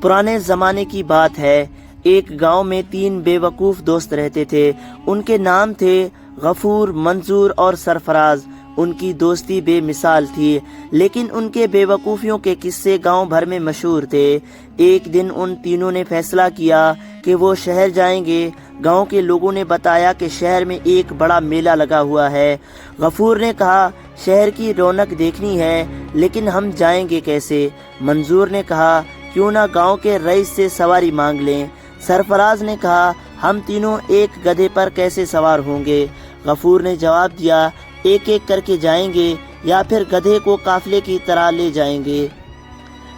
پرانے زمانے کی بات ہے، ایک گاؤں میں 3 بیوقوف دوست رہتے تھے۔ ان کے نام تھے غفور، منظور اور سرفراز۔ ان کی دوستی بے مثال تھی، لیکن ان کے بیوقوفیوں کے قصے گاؤں بھر میں مشہور تھے۔ ایک دن ان تینوں نے فیصلہ کیا کہ وہ شہر جائیں گے۔ گاؤں کے لوگوں نے بتایا کہ شہر میں ایک بڑا میلہ لگا ہوا ہے۔ غفور نے کہا، شہر کی رونق دیکھنی ہے، لیکن ہم جائیں گے کیسے؟ منظور نے کہا، کیوں نہ گاؤں کے رئیس سے سواری مانگ لیں۔ سرفراز نے کہا، ہم تینوں ایک گدھے پر کیسے سوار ہوں گے؟ غفور نے جواب دیا، ایک ایک کر کے جائیں گے یا پھر گدھے کو قافلے کی طرح لے جائیں گے۔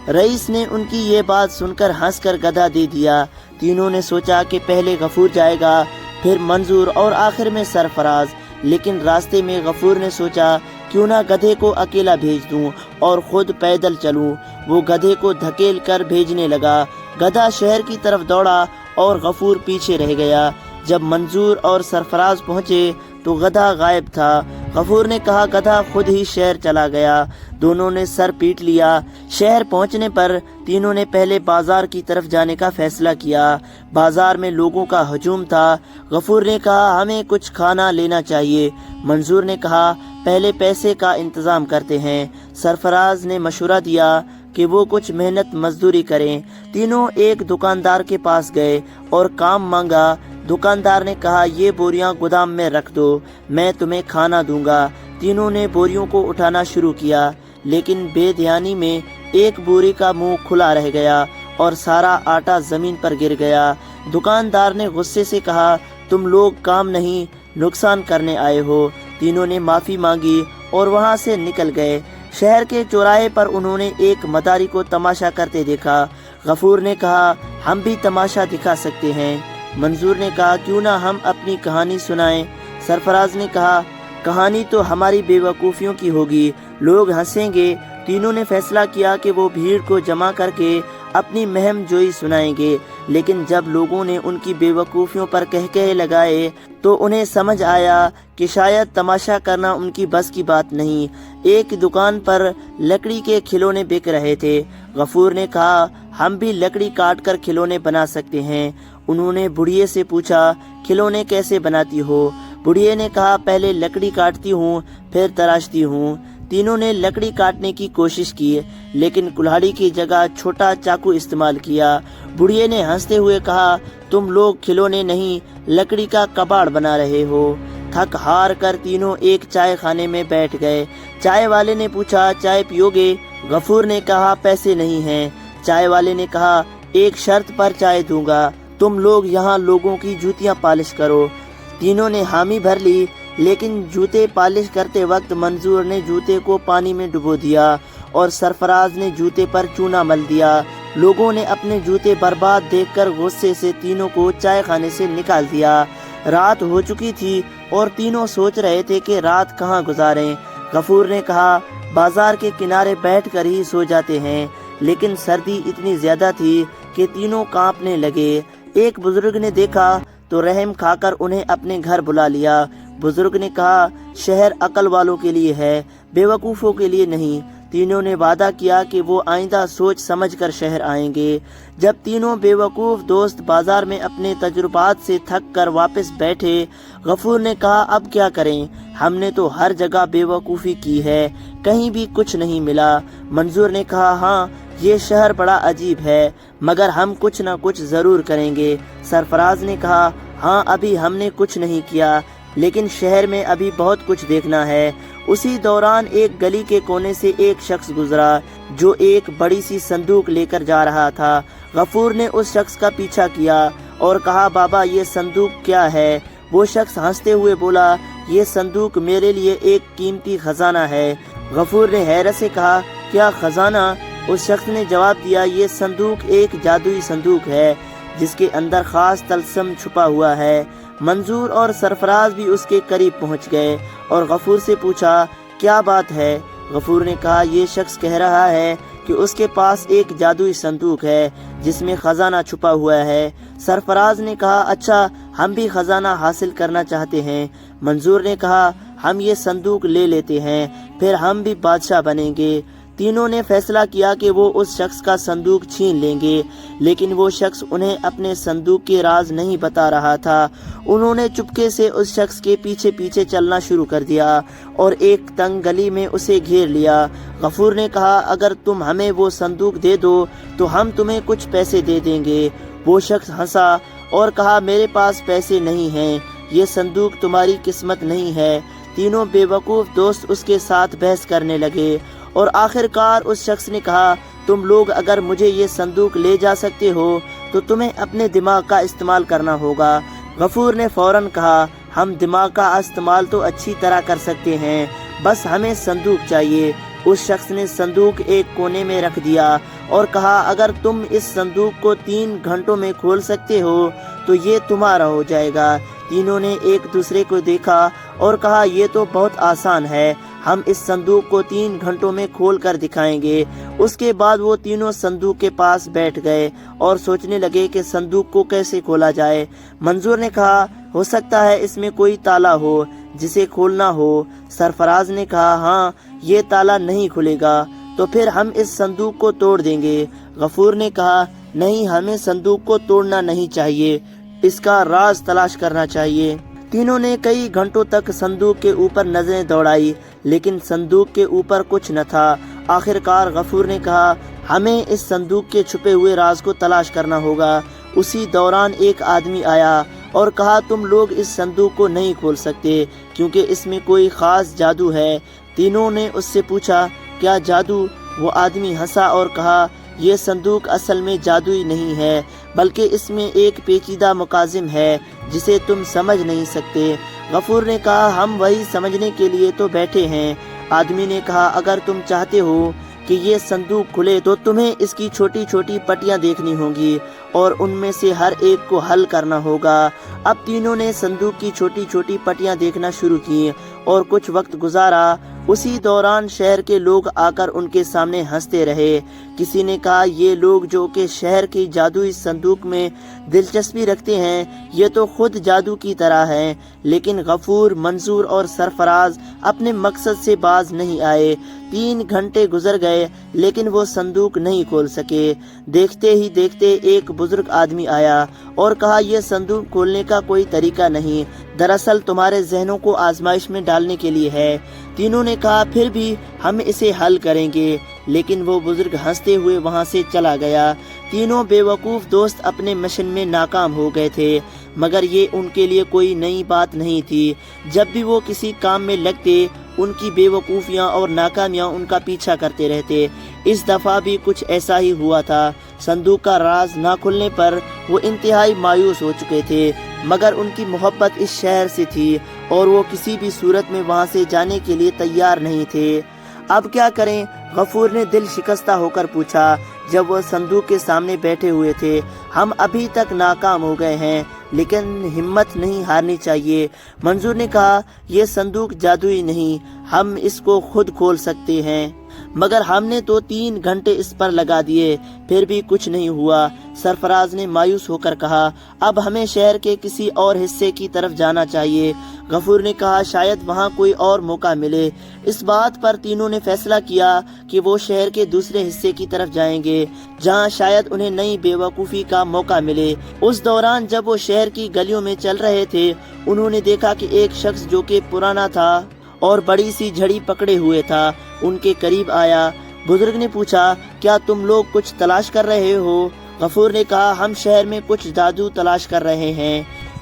رئیس نے ان کی یہ بات سن کر ہنس کر گدھا دے دیا۔ تینوں نے سوچا کہ پہلے غفور جائے گا، پھر منظور اور آخر میں سرفراز۔ لیکن راستے میں غفور نے سوچا، کیوں نہ گدھے کو اکیلا بھیج دوں اور خود پیدل چلوں۔ وہ گدھے کو دھکیل کر بھیجنے لگا۔ گدھا شہر کی طرف دوڑا اور غفور پیچھے رہ گیا۔ جب منظور اور سرفراز پہنچے تو گدھا غائب تھا۔ غفور نے کہا، گدھا خود ہی شہر چلا گیا۔ دونوں نے سر پیٹ لیا۔ شہر پہنچنے پر تینوں نے پہلے بازار کی طرف جانے کا فیصلہ کیا۔ بازار میں لوگوں کا ہجوم تھا۔ غفور نے کہا، ہمیں کچھ کھانا لینا چاہیے۔ منظور نے کہا، پہلے پیسے کا انتظام کرتے ہیں۔ سرفراز نے مشورہ دیا کہ وہ کچھ محنت مزدوری کریں۔ تینوں ایک دکاندار کے پاس گئے اور کام مانگا۔ دکاندار نے کہا، یہ بوریاں گودام میں رکھ دو، میں تمہیں کھانا دوں گا۔ تینوں نے بوریوں کو اٹھانا شروع کیا، لیکن بے دھیانی میں ایک بوری کا منہ کھلا رہ گیا اور سارا آٹا زمین پر گر گیا۔ دکاندار نے غصے سے کہا، تم لوگ کام نہیں نقصان کرنے آئے ہو۔ تینوں نے معافی مانگی اور وہاں سے نکل گئے۔ شہر کے چوراہے پر انہوں نے ایک مداری کو تماشا کرتے دیکھا۔ غفور نے کہا، ہم بھی تماشا دکھا سکتے ہیں۔ منظور نے کہا، کیوں نہ ہم اپنی کہانی سنائیں؟ سرفراز نے کہا، کہانی تو ہماری بے وقوفیوں کی ہوگی، لوگ ہنسیں گے۔ تینوں نے فیصلہ کیا کہ وہ بھیڑ کو جمع کر کے اپنی مہم جوئی سنائیں گے۔ لیکن جب لوگوں نے ان کی بے وقوفیوں پر قہقہے لگائے تو انہیں سمجھ آیا کہ شاید تماشا کرنا ان کی بس کی بات نہیں۔ ایک دکان پر لکڑی کے کھلونے بک رہے تھے۔ غفور نے کہا، ہم بھی لکڑی کاٹ کر کھلونے بنا سکتے ہیں۔ انہوں نے بڑھئے سے پوچھا، کھلونے کیسے بناتی ہو؟ بڑھئے نے کہا، پہلے لکڑی کاٹتی ہوں پھر تراشتی ہوں۔ تینوں نے لکڑی کاٹنے کی کوشش کی، لیکن کلہاڑی کی جگہ چھوٹا چاقو استعمال کیا۔ بڑھئے نے ہنستے ہوئے کہا، تم لوگ کھلونے نہیں لکڑی کا کباڑ بنا رہے ہو۔ تھک ہار کر تینوں ایک چائے خانے میں بیٹھ گئے۔ چائے والے نے پوچھا، چائے پیو گے؟ غفور نے کہا، پیسے نہیں ہیں۔ چائے والے نے کہا، ایک شرط پر چائے دوں گا، تم لوگ یہاں لوگوں کی جوتیاں پالش کرو۔ تینوں نے حامی بھر لی، لیکن جوتے پالش کرتے وقت منظور نے جوتے کو پانی میں ڈبو دیا اور سرفراز نے جوتے پر چونا مل دیا۔ لوگوں نے اپنے جوتے برباد دیکھ کر غصے سے تینوں کو چائے خانے سے نکال دیا۔ رات ہو چکی تھی اور تینوں سوچ رہے تھے کہ رات کہاں گزاریں۔ غفور نے کہا، بازار کے کنارے بیٹھ کر ہی سو جاتے ہیں، لیکن سردی اتنی زیادہ تھی کہ تینوں کانپنے لگے۔ ایک بزرگ نے دیکھا تو رحم کھا کر انہیں اپنے گھر بلا لیا۔ بزرگ نے کہا، شہر عقل والوں کے لیے ہے، بے وقوفوں کے لیے نہیں۔ تینوں نے وعدہ کیا کہ وہ آئندہ سوچ سمجھ کر شہر آئیں گے۔ جب تینوں بے وقوف دوست بازار میں اپنے تجربات سے تھک کر واپس بیٹھے، غفور نے کہا، اب کیا کریں؟ ہم نے تو ہر جگہ بے وقوفی کی ہے، کہیں بھی کچھ نہیں ملا۔ منظور نے کہا، ہاں یہ شہر بڑا عجیب ہے، مگر ہم کچھ نہ کچھ ضرور کریں گے۔ سرفراز نے کہا، ہاں ابھی ہم نے کچھ نہیں کیا، لیکن شہر میں ابھی بہت کچھ دیکھنا ہے۔ اسی دوران ایک گلی کے کونے سے ایک شخص گزرا جو ایک بڑی سی صندوق لے کر جا رہا تھا۔ غفور نے اس شخص کا پیچھا کیا اور کہا، بابا یہ صندوق کیا ہے؟ وہ شخص ہنستے ہوئے بولا، یہ صندوق میرے لیے ایک قیمتی خزانہ ہے۔ غفور نے حیرت سے کہا، کیا خزانہ؟ اس شخص نے جواب دیا، یہ صندوق ایک جادوئی صندوق ہے جس کے اندر خاص طلسم چھپا ہوا ہے۔ منظور اور سرفراز بھی اس کے قریب پہنچ گئے اور غفور سے پوچھا، کیا بات ہے؟ غفور نے کہا، یہ شخص کہہ رہا ہے کہ اس کے پاس ایک جادوئی صندوق ہے جس میں خزانہ چھپا ہوا ہے۔ سرفراز نے کہا، اچھا ہم بھی خزانہ حاصل کرنا چاہتے ہیں۔ منظور نے کہا، ہم یہ صندوق لے لیتے ہیں، پھر ہم بھی بادشاہ بنیں گے۔ تینوں نے فیصلہ کیا کہ وہ اس شخص کا صندوق چھین لیں گے، لیکن وہ شخص انہیں اپنے صندوق کے راز نہیں بتا رہا تھا۔ انہوں نے چپکے سے اس شخص کے پیچھے پیچھے چلنا شروع کر دیا اور ایک تنگ گلی میں اسے گھیر لیا۔ غفور نے کہا، اگر تم ہمیں وہ صندوق دے دو تو ہم تمہیں کچھ پیسے دے دیں گے۔ وہ شخص ہنسا اور کہا، میرے پاس پیسے نہیں ہیں، یہ صندوق تمہاری قسمت نہیں ہے۔ تینوں بے وقوف دوست اس کے ساتھ بحث کرنے لگے اور آخر کار اس شخص نے کہا، تم لوگ اگر مجھے یہ صندوق لے جا سکتے ہو تو تمہیں اپنے دماغ کا استعمال کرنا ہوگا۔ غفور نے فوراً کہا، ہم دماغ کا استعمال تو اچھی طرح کر سکتے ہیں، بس ہمیں صندوق چاہیے۔ اس شخص نے صندوق ایک کونے میں رکھ دیا اور کہا، اگر تم اس صندوق کو 3 گھنٹوں میں کھول سکتے ہو تو یہ تمہارا ہو جائے گا۔ تینوں نے ایک دوسرے کو دیکھا اور کہا، یہ تو بہت آسان ہے، ہم اس صندوق کو 3 گھنٹوں میں کھول کر دکھائیں گے۔ اس کے بعد وہ تینوں صندوق کے پاس بیٹھ گئے اور سوچنے لگے کہ صندوق کو کیسے کھولا جائے۔ منظور نے کہا، ہو سکتا ہے اس میں کوئی تالا ہو جسے کھولنا ہو۔ سرفراز نے کہا، ہاں، یہ تالا نہیں کھلے گا، تو پھر ہم اس صندوق کو توڑ دیں گے۔ غفور نے کہا، نہیں، ہمیں صندوق کو توڑنا نہیں چاہیے، اس کا راز تلاش کرنا چاہیے۔ تینوں نے کئی گھنٹوں تک صندوق کے اوپر نظریں دوڑائی، لیکن صندوق کے اوپر کچھ نہ تھا۔ آخر کار غفور نے کہا، ہمیں اس صندوق کے چھپے ہوئے راز کو تلاش کرنا ہوگا۔ اسی دوران ایک آدمی آیا اور کہا، تم لوگ اس صندوق کو نہیں کھول سکتے کیونکہ اس میں کوئی خاص جادو ہے۔ تینوں نے اس سے پوچھا، کیا جادو؟ وہ آدمی ہنسا اور کہا، یہ صندوق اصل میں جادوئی نہیں ہے، بلکہ اس میں ایک پیچیدہ مکازم ہے جسے تم سمجھ نہیں سکتے۔ غفور نے کہا، ہم وہی سمجھنے کے لیے تو بیٹھے ہیں۔ آدمی نے کہا، اگر تم چاہتے ہو کہ یہ صندوق کھلے تو تمہیں اس کی چھوٹی چھوٹی پٹیاں دیکھنی ہوں گی اور ان میں سے ہر ایک کو حل کرنا ہوگا۔ اب تینوں نے صندوق کی چھوٹی چھوٹی پٹیاں دیکھنا شروع کی اور کچھ وقت گزارا۔ اسی دوران شہر کے لوگ آ کر ان کے سامنے ہنستے رہے۔ کسی نے کہا، یہ لوگ جو کہ شہر کی جادوئی صندوق میں دلچسپی رکھتے ہیں، یہ تو خود جادو کی طرح ہیں۔ لیکن غفور، منظور اور سرفراز اپنے مقصد سے باز نہیں آئے۔ 3 گھنٹے گزر گئے لیکن وہ صندوق نہیں کھول سکے۔ دیکھتے ہی دیکھتے ایک بزرگ آدمی آیا اور کہا، یہ صندوق کھولنے کا کوئی طریقہ نہیں، دراصل تمہارے ذہنوں کو آزمائش میں ڈالنے کے لیے ہے۔ تینوں نے کہا، پھر بھی ہم اسے حل کریں گے، لیکن وہ بزرگ ہنستے ہوئے وہاں سے چلا گیا۔ تینوں بے وقوف دوست اپنے مشن میں ناکام ہو گئے تھے، مگر یہ ان کے لیے کوئی نئی بات نہیں تھی۔ جب بھی وہ کسی کام میں لگتے، ان کی بے وقوفیاں اور ناکامیاں ان کا پیچھا کرتے رہتے۔ اس دفعہ بھی کچھ ایسا ہی ہوا تھا۔ صندوق کا راز نہ کھلنے پر وہ انتہائی مایوس ہو چکے تھے، مگر ان کی محبت اس شہر سے تھی اور وہ کسی بھی صورت میں وہاں سے جانے کے لیے تیار نہیں تھے۔ اب کیا کریں؟ غفور نے دل شکستہ ہو کر پوچھا جب وہ صندوق کے سامنے بیٹھے ہوئے تھے۔ ہم ابھی تک ناکام ہو گئے ہیں، لیکن ہمت نہیں ہارنی چاہیے۔ منظور نے کہا، یہ صندوق جادوئی نہیں، ہم اس کو خود کھول سکتے ہیں، مگر ہم نے تو 3 گھنٹے اس پر لگا دیے، پھر بھی کچھ نہیں ہوا۔ سرفراز نے مایوس ہو کر کہا، اب ہمیں شہر کے کسی اور حصے کی طرف جانا چاہیے۔ غفور نے کہا، شاید وہاں کوئی اور موقع ملے۔ اس بات پر تینوں نے فیصلہ کیا کہ وہ شہر کے دوسرے حصے کی طرف جائیں گے، جہاں شاید انہیں نئی بے وقوفی کا موقع ملے۔ اس دوران جب وہ شہر کی گلیوں میں چل رہے تھے، انہوں نے دیکھا کہ ایک شخص جو کہ پرانا تھا اور بڑی سی جھڑی پکڑے ہوئے تھا، ان کے قریب آیا۔ بزرگ نے پوچھا، کیا تم لوگ کچھ تلاش کر رہے ہو؟ غفور نے کہا، ہم شہر میں کچھ جادو تلاش کر رہے ہیں۔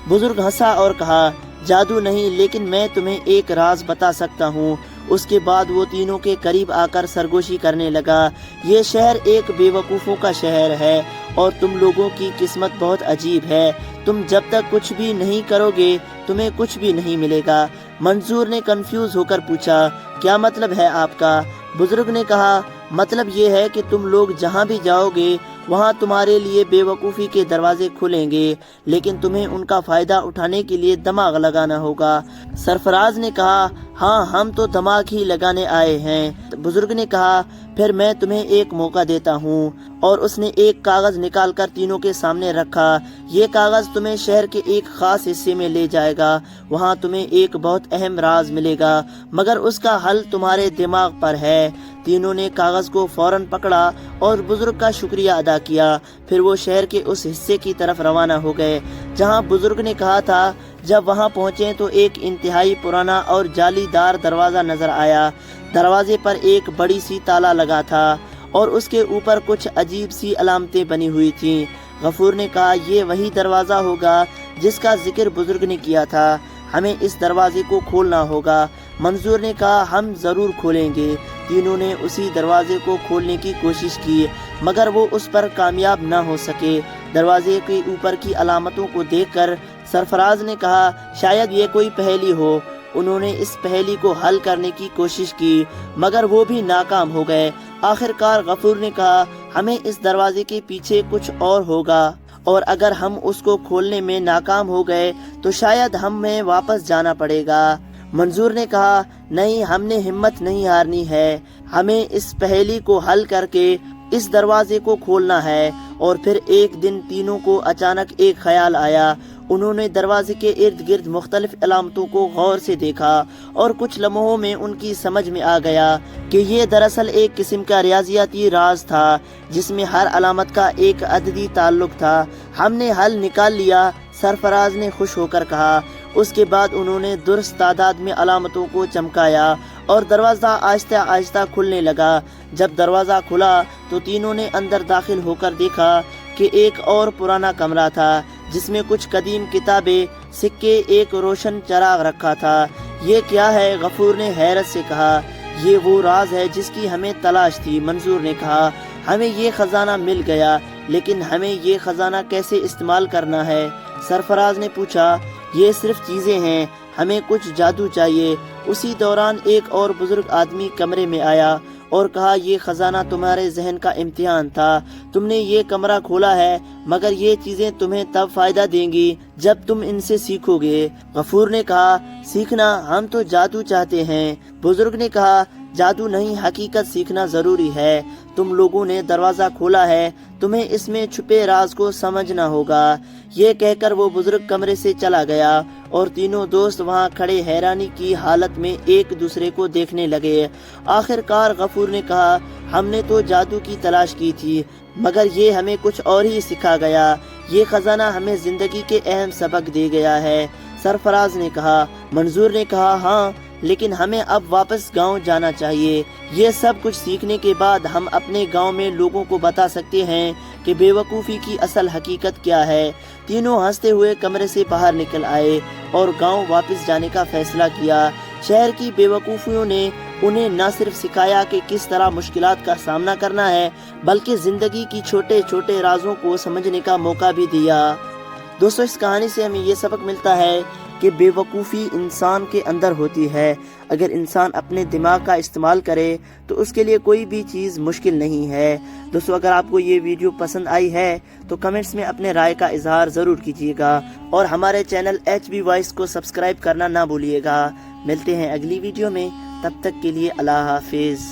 بزرگ ہنسا اور کہا، جادو نہیں، لیکن میں تمہیں ایک راز بتا سکتا ہوں۔ اس کے بعد وہ تینوں کے قریب آ کر سرگوشی کرنے لگا، یہ شہر ایک بے وقوفوں کا شہر ہے اور تم لوگوں کی قسمت بہت عجیب ہے۔ تم جب تک کچھ بھی نہیں کرو گے تمہیں کچھ بھی نہیں ملے گا۔ منظور نے کنفیوز ہو کر پوچھا، کیا مطلب ہے آپ کا؟ بزرگ نے کہا، مطلب یہ ہے کہ تم لوگ جہاں بھی جاؤ گے وہاں تمہارے لیے بے وقوفی کے دروازے کھلیں گے، لیکن تمہیں ان کا فائدہ اٹھانے کے لیے دماغ لگانا ہوگا۔ سرفراز نے کہا، ہاں، ہم تو دماغ ہی لگانے آئے ہیں۔ بزرگ نے کہا، پھر میں تمہیں ایک موقع دیتا ہوں، اور اس نے ایک کاغذ نکال کر تینوں کے سامنے رکھا۔ یہ کاغذ تمہیں شہر کے ایک خاص حصے میں لے جائے گا، وہاں تمہیں ایک بہت اہم راز ملے گا، مگر اس کا حل تمہارے دماغ پر ہے۔ تینوں نے کاغذ کو فوراً پکڑا اور بزرگ کا شکریہ ادا کیا۔ پھر وہ شہر کے اس حصے کی طرف روانہ ہو گئے جہاں بزرگ نے کہا تھا۔ جب وہاں پہنچے تو ایک انتہائی پرانا اور جالی دار دروازہ نظر آیا۔ دروازے پر ایک بڑی سی تالا لگا تھا اور اس کے اوپر کچھ عجیب سی علامتیں بنی ہوئی تھیں۔ غفور نے کہا، یہ وہی دروازہ ہوگا جس کا ذکر بزرگ نے کیا تھا، ہمیں اس دروازے کو کھولنا ہوگا۔ منظور نے کہا، ہم ضرور کھولیں گے۔ تینوں نے اسی دروازے کو کھولنے کی کوشش کی مگر وہ اس پر کامیاب نہ ہو سکے۔ دروازے کے اوپر کی علامتوں کو دیکھ کر سرفراز نے کہا، شاید یہ کوئی پہیلی ہو۔ انہوں نے اس پہیلی کو حل کرنے کی کوشش کی مگر وہ بھی ناکام ہو گئے۔ آخر کار غفور نے کہا، ہمیں اس دروازے کے پیچھے کچھ اور ہوگا اور اگر ہم اس کو کھولنے میں ناکام ہو گئے تو شاید ہمیں واپس جانا پڑے گا۔ منظور نے کہا، نہیں، ہم نے ہمت نہیں ہارنی ہے، ہمیں اس پہیلی کو حل کر کے اس دروازے کو کھولنا ہے۔ اور پھر ایک دن تینوں کو اچانک ایک خیال آیا۔ انہوں نے دروازے کے ارد گرد مختلف علامتوں کو غور سے دیکھا اور کچھ لمحوں میں ان کی سمجھ میں آ گیا کہ یہ دراصل ایک قسم کا ریاضیاتی راز تھا جس میں ہر علامت کا ایک عددی تعلق تھا۔ ہم نے حل نکال لیا، سرفراز نے خوش ہو کر کہا۔ اس کے بعد انہوں نے درست تعداد میں علامتوں کو چمکایا اور دروازہ آہستہ آہستہ کھلنے لگا۔ جب دروازہ کھلا تو تینوں نے اندر داخل ہو کر دیکھا کہ ایک اور پرانا کمرہ تھا جس میں کچھ قدیم کتابیں، سکے، ایک روشن چراغ رکھا تھا۔ یہ کیا ہے؟ غفور نے حیرت سے کہا۔ یہ وہ راز ہے جس کی ہمیں تلاش تھی، منظور نے کہا۔ ہمیں یہ خزانہ مل گیا لیکن ہمیں یہ خزانہ کیسے استعمال کرنا ہے؟ سرفراز نے پوچھا۔ یہ صرف چیزیں ہیں، ہمیں کچھ جادو چاہیے۔ اسی دوران ایک اور بزرگ آدمی کمرے میں آیا اور کہا، یہ خزانہ تمہارے ذہن کا امتحان تھا، تم نے یہ کمرہ کھولا ہے مگر یہ چیزیں تمہیں تب فائدہ دیں گی جب تم ان سے سیکھو گے۔ غفور نے کہا، سیکھنا؟ ہم تو جادو چاہتے ہیں۔ بزرگ نے کہا، جادو نہیں، حقیقت سیکھنا ضروری ہے۔ تم لوگوں نے دروازہ کھولا ہے، تمہیں اس میں چھپے راز کو سمجھنا ہوگا۔ یہ کہہ کر وہ بزرگ کمرے سے چلا گیا اور تینوں دوست وہاں کھڑے حیرانی کی حالت میں ایک دوسرے کو دیکھنے لگے۔ آخر کار غفور نے کہا، ہم نے تو جادو کی تلاش کی تھی مگر یہ ہمیں کچھ اور ہی سکھا گیا۔ یہ خزانہ ہمیں زندگی کے اہم سبق دے گیا ہے۔ سرفراز نے کہا۔ منظور نے کہا، ہاں، لیکن ہمیں اب واپس گاؤں جانا چاہیے۔ یہ سب کچھ سیکھنے کے بعد ہم اپنے گاؤں میں لوگوں کو بتا سکتے ہیں کہ بے وقوفی کی اصل حقیقت کیا ہے۔ تینوں ہنستے ہوئے کمرے سے باہر نکل آئے اور گاؤں واپس جانے کا فیصلہ کیا۔ شہر کی بے وقوفیوں نے انہیں نہ صرف سکھایا کہ کس طرح مشکلات کا سامنا کرنا ہے بلکہ زندگی کی چھوٹے چھوٹے رازوں کو سمجھنے کا موقع بھی دیا۔ دوستو، اس کہانی سے ہمیں یہ سبق ملتا ہے کہ بے وقوفی انسان کے اندر ہوتی ہے۔ اگر انسان اپنے دماغ کا استعمال کرے تو اس کے لیے کوئی بھی چیز مشکل نہیں ہے۔ دوستو، اگر آپ کو یہ ویڈیو پسند آئی ہے تو کمنٹس میں اپنے رائے کا اظہار ضرور کیجیے گا اور ہمارے چینل HB وائس کو سبسکرائب کرنا نہ بھولیے گا۔ ملتے ہیں اگلی ویڈیو میں، تب تک کے لیے اللہ حافظ۔